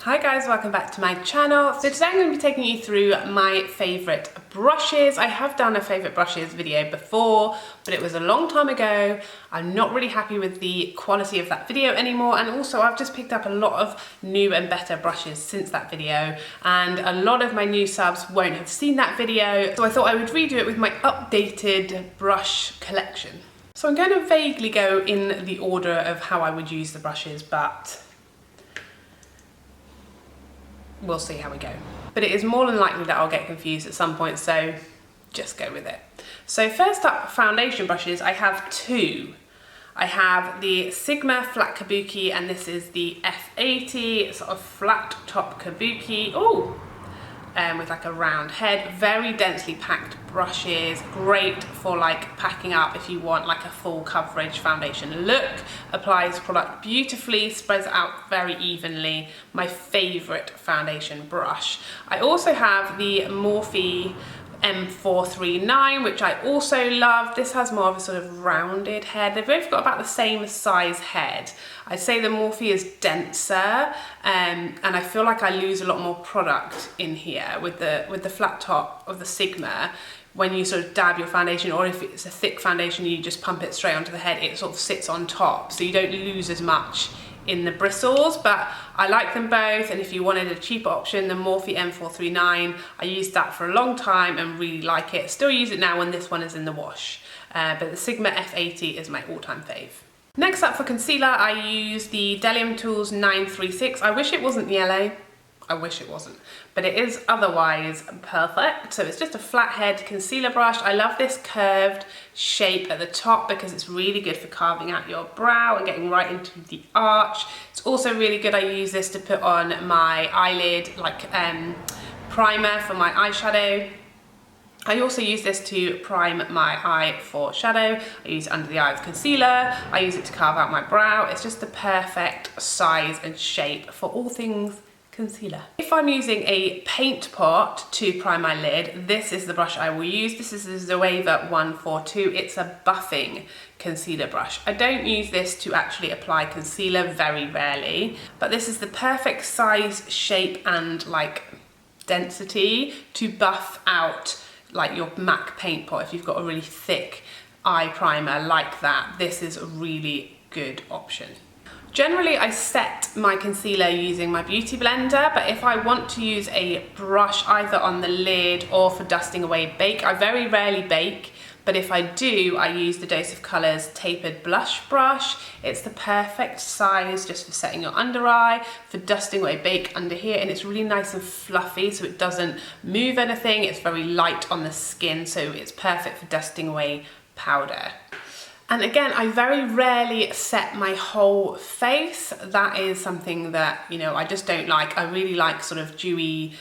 Hi guys, welcome back to my channel. So today I'm going to be taking you through my favourite brushes. I have done a favourite brushes video before, but it was a long time ago. I'm not really happy with the quality of that video anymore, and also I've just picked up a lot of new and better brushes since that video, and a lot of my new subs won't have seen that video, so I thought I would redo it with my updated brush collection. So I'm going to vaguely go in the order of how I would use the brushes, but we'll see how we go. But it is more than likely that I'll get confused at some point, so just go with it. So first up, foundation brushes, I have two. I have the Sigma Flat Kabuki, and this is the F80, sort of flat top kabuki. Ooh! With like a round head, very densely packed brushes, great for like packing up if you want like a full coverage foundation look, applies product beautifully, spreads out very evenly, my favourite foundation brush. I also have the Morphe M439, which I also love. This has more of a sort of rounded head. They've both got about the same size head. I'd say the Morphe is denser, and I feel like I lose a lot more product in here with the flat top of the Sigma. When you sort of dab your foundation, or if it's a thick foundation, you just pump it straight onto the head, it sort of sits on top, so you don't lose as much in the bristles. But I like them both, and if you wanted a cheaper option, the Morphe M439, I used that for a long time and really like it. Still use it now when this one is in the wash, but the Sigma F80 is my all-time fave. Next up for concealer, I use the Bdellium Tools 936. I wish it wasn't yellow. I wish it wasn't, but it is otherwise perfect. So it's just a flathead concealer brush. I love this curved shape at the top because it's really good for carving out your brow and getting right into the arch. It's also really good, I use this to put on my eyelid, like primer for my eyeshadow. I also use this to prime my eye for shadow. I use it under the eye with concealer. I use it to carve out my brow. It's just the perfect size and shape for all things concealer. If I'm using a paint pot to prime my lid, this is the brush I will use. This is the Zoeva 142. It's a buffing concealer brush. I don't use this to actually apply concealer, very rarely, but this is the perfect size, shape, and like density to buff out like your MAC paint pot. If you've got a really thick eye primer like that, this is a really good option. Generally, I set my concealer using my beauty blender, but if I want to use a brush either on the lid or for dusting away bake, I very rarely bake, but if I do, I use the Dose of Colours tapered blush brush. It's the perfect size just for setting your under eye, for dusting away bake under here, and it's really nice and fluffy, so it doesn't move anything. It's very light on the skin, so it's perfect for dusting away powder. And again, I very rarely set my whole face. That is something that, you know, I just don't like. I really like sort of dewy,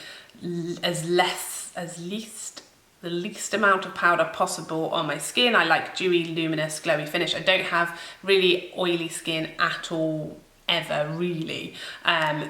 the least amount of powder possible on my skin. I like dewy, luminous, glowy finish. I don't have really oily skin at all, ever really.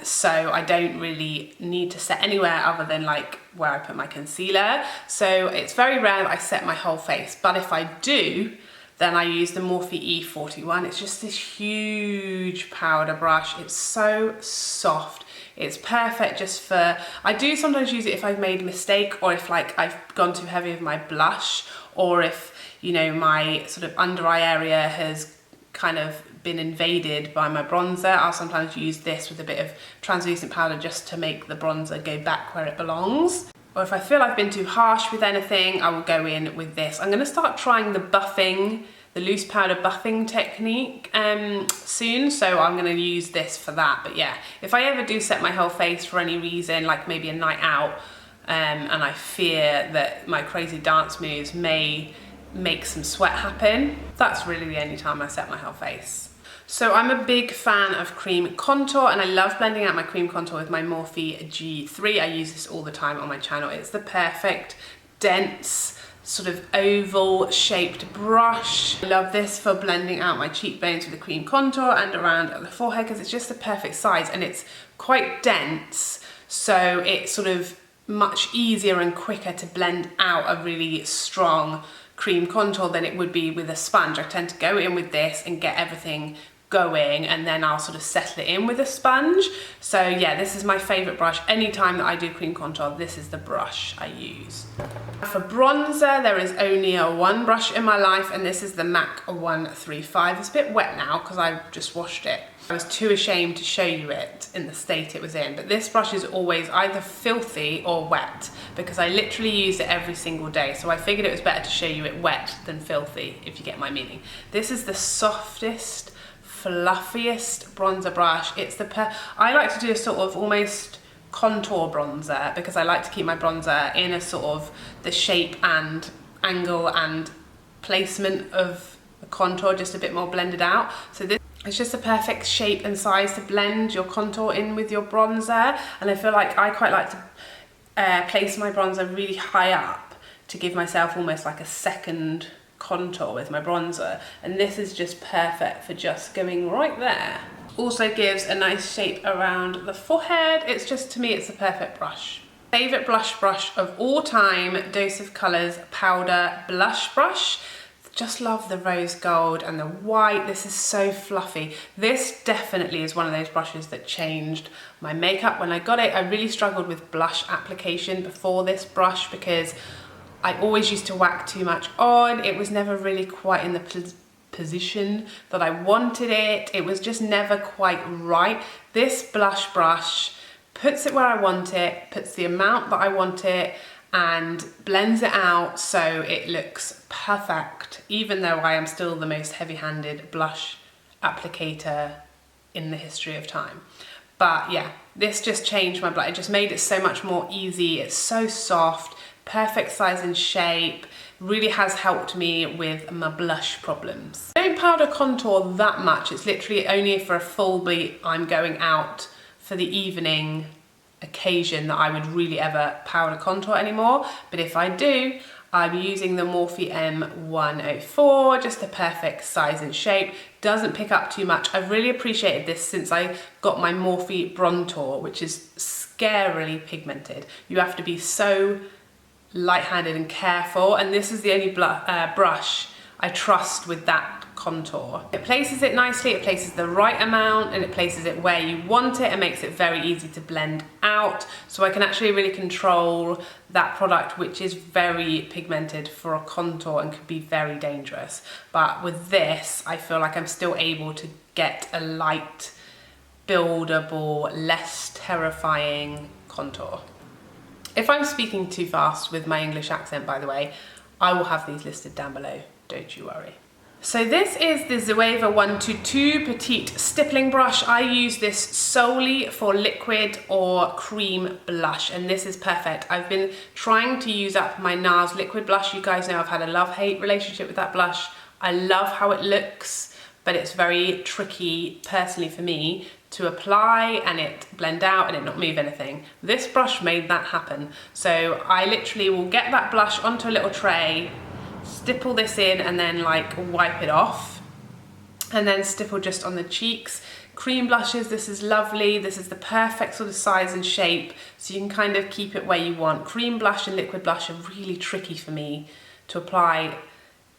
So I don't really need to set anywhere other than like where I put my concealer. So it's very rare that I set my whole face. But if I do, then I use the Morphe E41. It's just this huge powder brush. It's so soft. It's perfect just for, I do sometimes use it if I've made a mistake, or if like I've gone too heavy with my blush, or if, you know, my sort of under eye area has kind of been invaded by my bronzer. I'll sometimes use this with a bit of translucent powder just to make the bronzer go back where it belongs. Or if I feel I've been too harsh with anything, I will go in with this. I'm gonna start trying the buffing, the loose powder buffing technique soon, so I'm gonna use this for that. But yeah, if I ever do set my whole face for any reason, like maybe a night out, and I fear that my crazy dance moves may make some sweat happen, that's really the only time I set my whole face. So I'm a big fan of cream contour, and I love blending out my cream contour with my Morphe G3. I use this all the time on my channel. It's the perfect, dense, sort of oval shaped brush. I love this for blending out my cheekbones with the cream contour and around the forehead, because it's just the perfect size and it's quite dense. So it's sort of much easier and quicker to blend out a really strong cream contour than it would be with a sponge. I tend to go in with this and get everything going, and then I'll sort of settle it in with a sponge. So yeah, this is my favorite brush. Anytime that I do cream contour, this is the brush I use. For bronzer, there is only one brush in my life, and this is the MAC 135. It's a bit wet now because I just washed it. I was too ashamed to show you it in the state it was in, but this brush is always either filthy or wet because I literally use it every single day. So I figured it was better to show you it wet than filthy, if you get my meaning. This is the softest, fluffiest bronzer brush. It's I like to do a sort of almost contour bronzer because I like to keep my bronzer in a sort of the shape and angle and placement of the contour, just a bit more blended out. So this it's just a perfect shape and size to blend your contour in with your bronzer, and I feel like I quite like to place my bronzer really high up to give myself almost like a second contour with my bronzer, and this is just perfect for just going right there. Also gives a nice shape around the forehead. It's just, to me, it's the perfect brush. Favorite blush brush of all time, Dose of Colours Powder Blush Brush. Just love the rose gold and the white. This is so fluffy. This definitely is one of those brushes that changed my makeup. When I got it, I really struggled with blush application before this brush because I always used to whack too much on. It was never really quite in the position that I wanted it. It was just never quite right. This blush brush puts it where I want it, puts the amount that I want it, and blends it out so it looks perfect, even though I am still the most heavy-handed blush applicator in the history of time. But yeah, this just changed my blush. It just made it so much more easy. It's so soft, perfect size and shape, really has helped me with my blush problems. I don't powder contour that much. It's literally only for a full beat I'm going out for the evening occasion that I would really ever powder contour anymore. But if I do, I'm using the Morphe M104, just the perfect size and shape. Doesn't pick up too much. I've really appreciated this since I got my Morphe Brontour, which is scarily pigmented. You have to be so light-handed and careful, and this is the only brush I trust with that contour. It places it nicely, it places the right amount, and it places it where you want it and makes it very easy to blend out. So I can actually really control that product, which is very pigmented for a contour and could be very dangerous. But with this, I feel like I'm still able to get a light, buildable, less terrifying contour. If I'm speaking too fast with my English accent, by the way, I will have these listed down below, don't you worry. So this is the Zoeva 122 Petite Stippling Brush. I use this solely for liquid or cream blush, and this is perfect. I've been trying to use up my NARS liquid blush. You guys know I've had a love-hate relationship with that blush. I love how it looks, but it's very tricky, personally for me, to apply and it blend out and it not move anything. This brush made that happen. So I literally will get that blush onto a little tray, stipple this in, and then like wipe it off, and then stipple just on the cheeks. Cream blushes, this is lovely. This is the perfect sort of size and shape, so you can kind of keep it where you want. Cream blush and liquid blush are really tricky for me to apply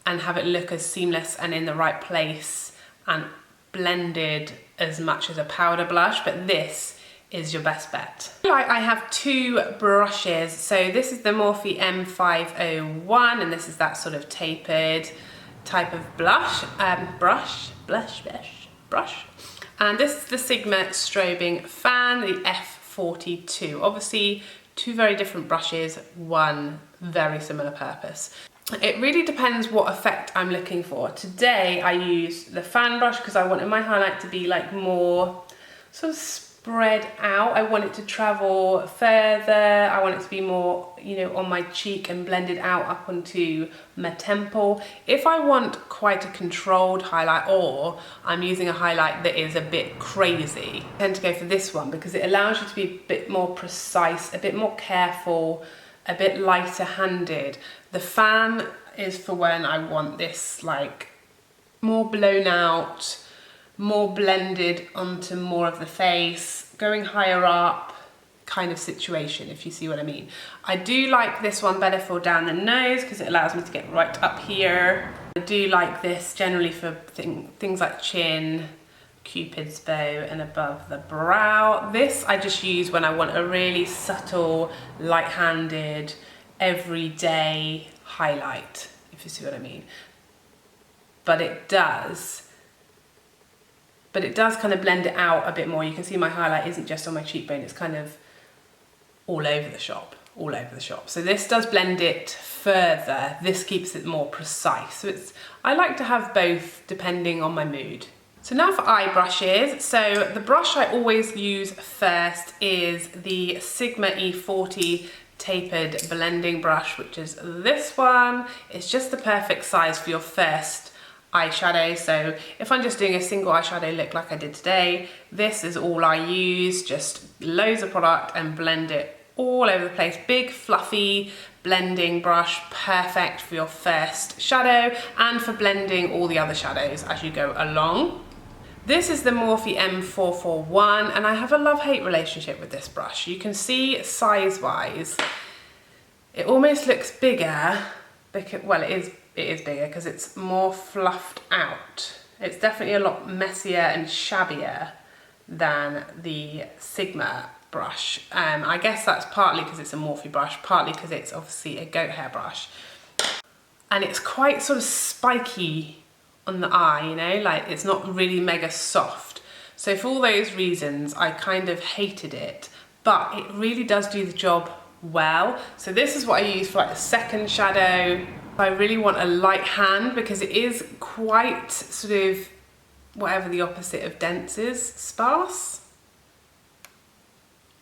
and have it look as seamless and in the right place and blended as much as a powder blush, but this is your best bet. I have two brushes. So this is the Morphe M501, and this is that sort of tapered type of blush, brush. And this is the Sigma Strobing Fan, the F42. Obviously, two very different brushes, one very similar purpose. It really depends what effect I'm looking for. Today I use the fan brush because I wanted my highlight to be like more sort of spread out. I want it to travel further. I want it to be more, you know, on my cheek and blended out up onto my temple. If I want quite a controlled highlight, or I'm using a highlight that is a bit crazy, I tend to go for this one because it allows you to be a bit more precise, a bit more careful, a bit lighter handed. The fan is for when I want this like more blown out, more blended onto more of the face, going higher up kind of situation, if you see what I mean. I do like this one better for down the nose because it allows me to get right up here. I do like this generally for things like chin, Cupid's bow and above the brow. This I just use when I want a really subtle, light-handed, everyday highlight, if you see what I mean. But it does kind of blend it out a bit more. You can see my highlight isn't just on my cheekbone, it's kind of all over the shop, all over the shop. So this does blend it further. This keeps it more precise. So I like to have both depending on my mood. So now for eye brushes. So the brush I always use first is the Sigma E40 tapered blending brush, which is this one. It's just the perfect size for your first eyeshadow. So if I'm just doing a single eyeshadow look like I did today, this is all I use, just loads of product and blend it all over the place. Big fluffy blending brush, perfect for your first shadow and for blending all the other shadows as you go along. This is the Morphe M441 and I have a love-hate relationship with this brush. You can see size-wise, it almost looks bigger, because, well, it is bigger because it's more fluffed out. It's definitely a lot messier and shabbier than the Sigma brush. I guess that's partly because it's a Morphe brush, partly because it's obviously a goat hair brush. And it's quite sort of spiky on the eye, you know, like it's not really mega soft. So for all those reasons, I kind of hated it, but it really does do the job well. So this is what I use for like the second shadow. I really want a light hand because it is quite sort of whatever the opposite of dense is, sparse,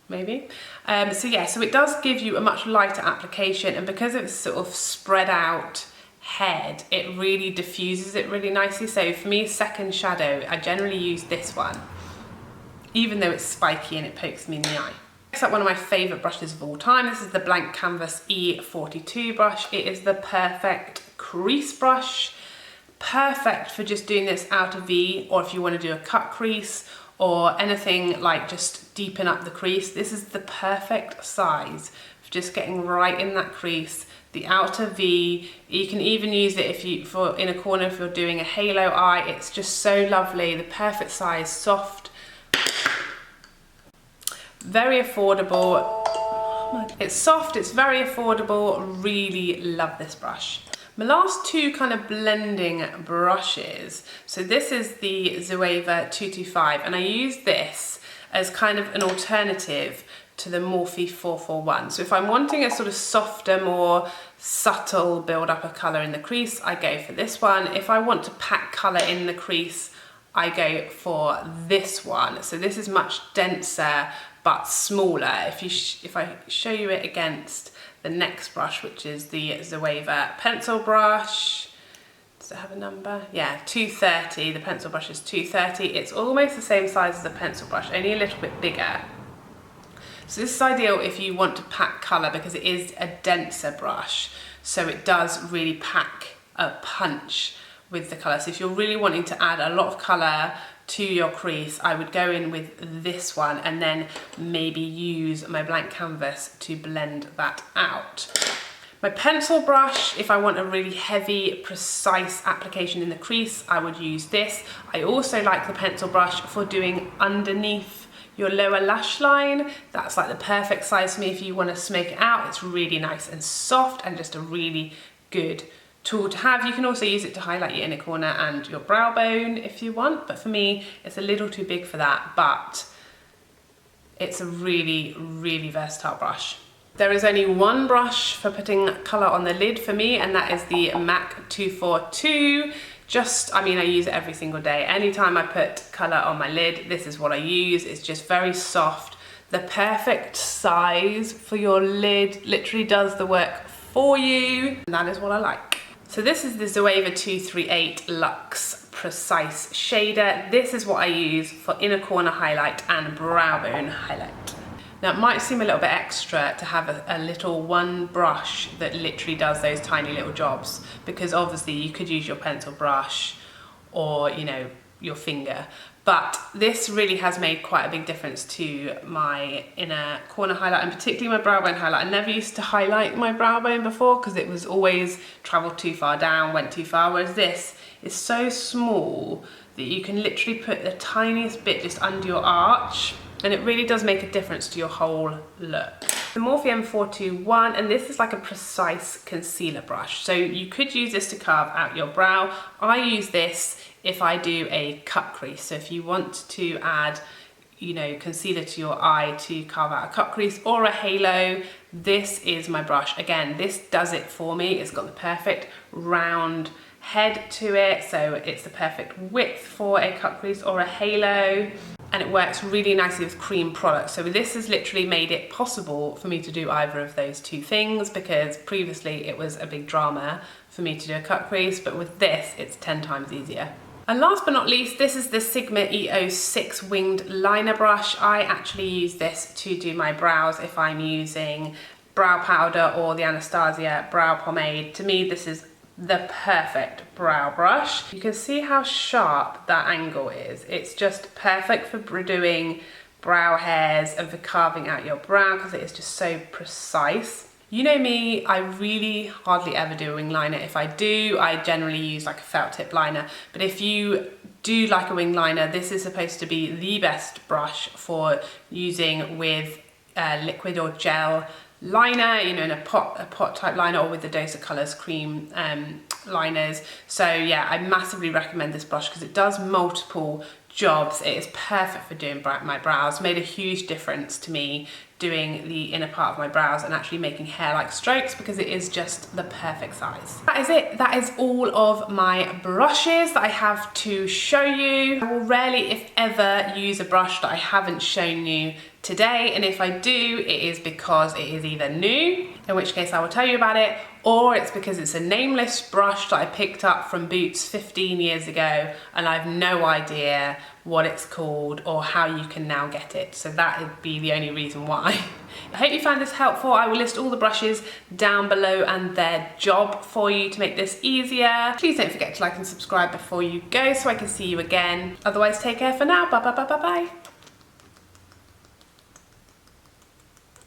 maybe. So yeah, so it does give you a much lighter application, and because it's sort of spread out head, it really diffuses it really nicely. So for me, second shadow, I generally use this one, even though it's spiky and it pokes me in the eye. Next up, one of my favourite brushes of all time. This is the Blank Canvas E42 brush. It is the perfect crease brush, perfect for just doing this outer V, or if you want to do a cut crease or anything like just deepen up the crease. This is the perfect size for just getting right in that crease, the outer V. You can even use it if you in a corner if you're doing a halo eye. It's just so lovely, the perfect size, soft, very affordable. It's soft, it's very affordable, really love this brush. My last two kind of blending brushes. So this is the Zoeva 225 and I use this as kind of an alternative to the Morphe 441. So if I'm wanting a sort of softer, more subtle build up of colour in the crease, I go for this one. If I want to pack colour in the crease, I go for this one. So this is much denser but smaller. If I show you it against the next brush, which is the Zoeva pencil brush, does it have a number? Yeah, 230, the pencil brush is 230. It's almost the same size as the pencil brush, only a little bit bigger. So this is ideal if you want to pack colour because it is a denser brush, so it does really pack a punch with the colour. So if you're really wanting to add a lot of colour to your crease, I would go in with this one and then maybe use my blank canvas to blend that out. My pencil brush, if I want a really heavy, precise application in the crease, I would use this. I also like the pencil brush for doing underneath your lower lash line. That's like the perfect size for me if you want to smoke it out. It's really nice and soft and just a really good tool to have. You can also use it to highlight your inner corner and your brow bone if you want, but for me it's a little too big for that, but it's a really, really versatile brush. There is only one brush for putting colour on the lid for me, and that is the MAC 242. I mean, I use it every single day. Anytime I put colour on my lid, this is what I use. It's just very soft, the perfect size for your lid, literally does the work for you, and that is what I like. So this is the Zoeva 238 Luxe Precise Shader. This is what I use for inner corner highlight and brow bone highlight. Now it might seem a little bit extra to have a little one brush that literally does those tiny little jobs, because obviously you could use your pencil brush or, you know, your finger, but this really has made quite a big difference to my inner corner highlight and particularly my brow bone highlight. I never used to highlight my brow bone before because it was always travelled too far down, went too far, whereas this is so small that you can literally put the tiniest bit just under your arch, and it really does make a difference to your whole look. The Morphe M421, and this is like a precise concealer brush. So you could use this to carve out your brow. I use this if I do a cut crease. So if you want to add, you know, concealer to your eye to carve out a cut crease or a halo, this is my brush. Again, this does it for me. It's got the perfect round head to it, so it's the perfect width for a cut crease or a halo, and it works really nicely with cream products. So this has literally made it possible for me to do either of those two things, because previously it was a big drama for me to do a cut crease, but with this it's 10 times easier. And last but not least, this is the Sigma E06 winged liner brush. I actually use this to do my brows if I'm using brow powder or the Anastasia brow pomade. To me, this is the perfect brow brush. You can see how sharp that angle is. It's just perfect for doing brow hairs and for carving out your brow, because it is just so precise. You know me, I really hardly ever do a wing liner. If I do, I generally use like a felt tip liner. But if you do like a wing liner, this is supposed to be the best brush for using with liquid or gel liner, you know, in a pot type liner, or with the Dose of Colours cream liners. So yeah, I massively recommend this brush because it does multiple jobs. It is perfect for doing my brows. Made a huge difference to me doing the inner part of my brows and actually making hair-like strokes, because it is just the perfect size. That is it. That is all of my brushes that I have to show you. I will rarely, if ever, use a brush that I haven't shown you today, and if I do, it is because it is either new, in which case I will tell you about it, or it's because it's a nameless brush that I picked up from Boots 15 years ago and I've no idea what it's called or how you can now get it. So that would be the only reason why. I hope you found this helpful. I will list all the brushes down below and their job for you to make this easier. Please don't forget to like and subscribe before you go so I can see you again. Otherwise, take care for now. Bye bye bye bye bye.